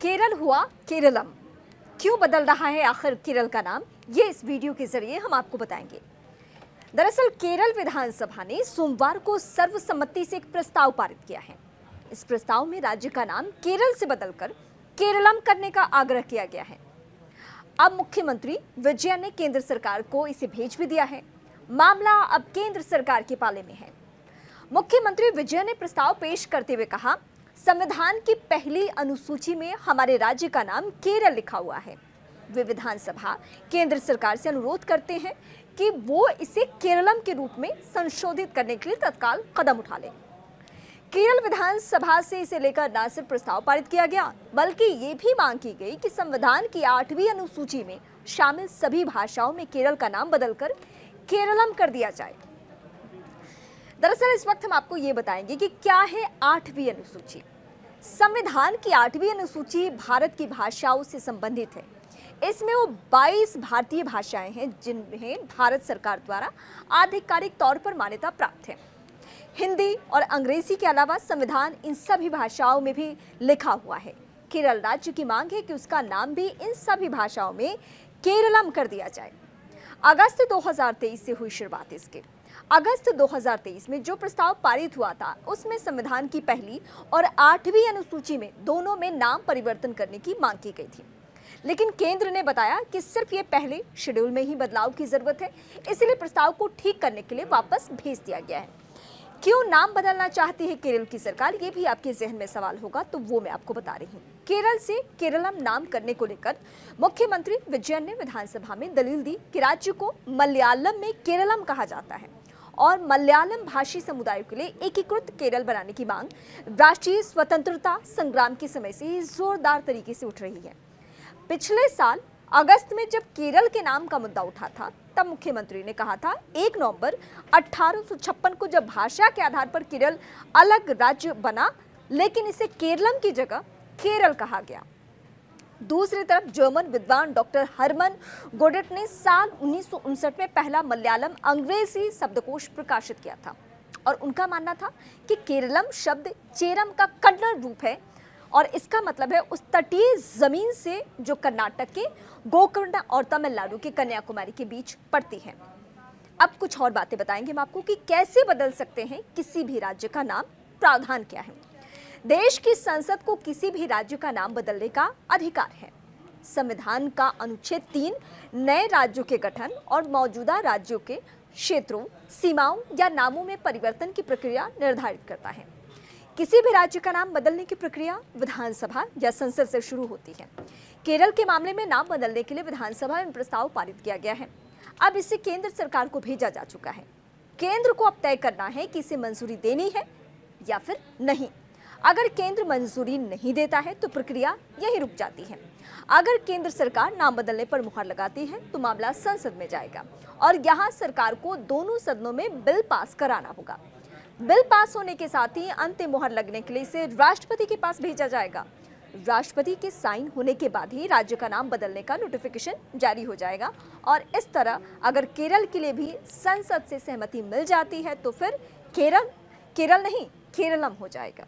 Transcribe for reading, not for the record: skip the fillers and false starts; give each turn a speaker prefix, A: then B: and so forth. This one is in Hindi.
A: केरल हुआ केरलम। क्यों बदल रहा है आखिर केरल का नाम, ये इस वीडियो के जरिए हम आपको बताएंगे। दरअसल केरल विधानसभा ने सोमवार को सर्वसम्मति से एक प्रस्ताव पारित किया है। इस प्रस्ताव में राज्य का नाम केरल से बदलकर केरलम करने का आग्रह किया गया है। अब मुख्यमंत्री विजयन ने केंद्र सरकार को इसे भेज भी दिया है। मामला अब केंद्र सरकार के पाले में है। मुख्यमंत्री विजयन ने प्रस्ताव पेश करते हुए कहा, संविधान की पहली अनुसूची में हमारे राज्य का नाम केरल लिखा हुआ है। वे विधानसभा केंद्र सरकार से अनुरोध करते हैं कि वो इसे केरलम के रूप में संशोधित करने के लिए तत्काल कदम उठा लें। केरल विधानसभा से इसे लेकर न सिर्फ प्रस्ताव पारित किया गया, बल्कि ये भी मांग की गई कि संविधान की 8वीं अनुसूची में शामिल सभी भाषाओं में केरल का नाम बदलकर केरलम कर दिया जाए। दरअसल इस वक्त हम आपको ये बताएंगे कि क्या है 8वीं अनुसूची। संविधान की 8वीं अनुसूची भारत की भाषाओं से संबंधित है। इसमें वो 22 भारतीय भाषाएं हैं जिन्हें भारत सरकार द्वारा आधिकारिक तौर पर मान्यता प्राप्त है। हिंदी और अंग्रेजी के अलावा संविधान इन सभी भाषाओं में भी लिखा हुआ है। केरल राज्य की मांग है कि उसका नाम भी इन सभी भाषाओं में केरलम कर दिया जाए। अगस्त 2023 से हुई शुरुआत इसके। अगस्त 2023 में जो प्रस्ताव पारित हुआ था उसमें संविधान की पहली और 8वीं अनुसूची में दोनों में नाम परिवर्तन करने की मांग की गई थी, लेकिन केंद्र ने बताया कि सिर्फ ये पहले शेड्यूल में ही बदलाव की जरूरत है, इसलिए प्रस्ताव को ठीक करने के लिए वापस भेज दिया गया है। क्यों नाम बदलना चाहती है केरल की सरकार, ये भी आपके जहन में सवाल होगा, तो वो मैं आपको बता रही हूँ। केरल से केरलम नाम करने को लेकर मुख्यमंत्री विजयन ने विधानसभा में दलील दी कि राज्य को मलयालम में केरलम कहा जाता है और मलयालम भाषी समुदायों के लिए एकीकृत केरल बनाने की मांग राष्ट्रीय स्वतंत्रता संग्राम के समय से ही जोरदार तरीके से उठ रही है। पिछले साल अगस्त में जब केरल के नाम का मुद्दा उठा था, तब मुख्यमंत्री ने कहा था 1 नवंबर 1856 को जब भाषा के आधार पर केरल अलग राज्य बना, लेकिन इसे केरलम की जगह केरल कहा गया। दूसरी तरफ जर्मन विद्वान डॉक्टर हरमन गोडेट ने साल 1959 में पहला मलयालम अंग्रेजी शब्दकोश प्रकाशित किया था और उनका मानना था कि केरलम शब्द चेरम का कन्नड़ रूप है और इसका मतलब है उस तटीय जमीन से जो कर्नाटक के गोकर्ण और तमिलनाडु के कन्याकुमारी के बीच पड़ती है। अब कुछ और बातें बताएंगे हम आपको कि कैसे बदल सकते हैं किसी भी राज्य का नाम, प्रावधान क्या है। देश की संसद को किसी भी राज्य का नाम बदलने का अधिकार है। संविधान का अनुच्छेद 3 नए राज्यों के गठन और मौजूदा राज्यों के क्षेत्रों, सीमाओं या नामों में परिवर्तन की प्रक्रिया निर्धारित करता है। किसी भी राज्य का नाम बदलने की प्रक्रिया विधानसभा या संसद से शुरू होती है। केरल के मामले में नाम बदलने के लिए विधानसभा में प्रस्ताव पारित किया गया है। अब इसे केंद्र सरकार को भेजा जा चुका है। केंद्र को अब तय करना है कि इसे मंजूरी देनी है या फिर नहीं। अगर केंद्र मंजूरी नहीं देता है तो प्रक्रिया यहीं रुक जाती है। अगर केंद्र सरकार नाम बदलने पर मुहर लगाती है तो मामला संसद में जाएगा और यहाँ सरकार को दोनों सदनों में बिल पास कराना होगा। बिल पास होने के साथ ही अंतिम मुहर लगने के लिए इसे राष्ट्रपति के पास भेजा जाएगा। राष्ट्रपति के साइन होने के बाद ही राज्य का नाम बदलने का नोटिफिकेशन जारी हो जाएगा और इस तरह अगर केरल के लिए भी संसद से सहमति मिल जाती है तो फिर केरल नहीं केरलम हो जाएगा।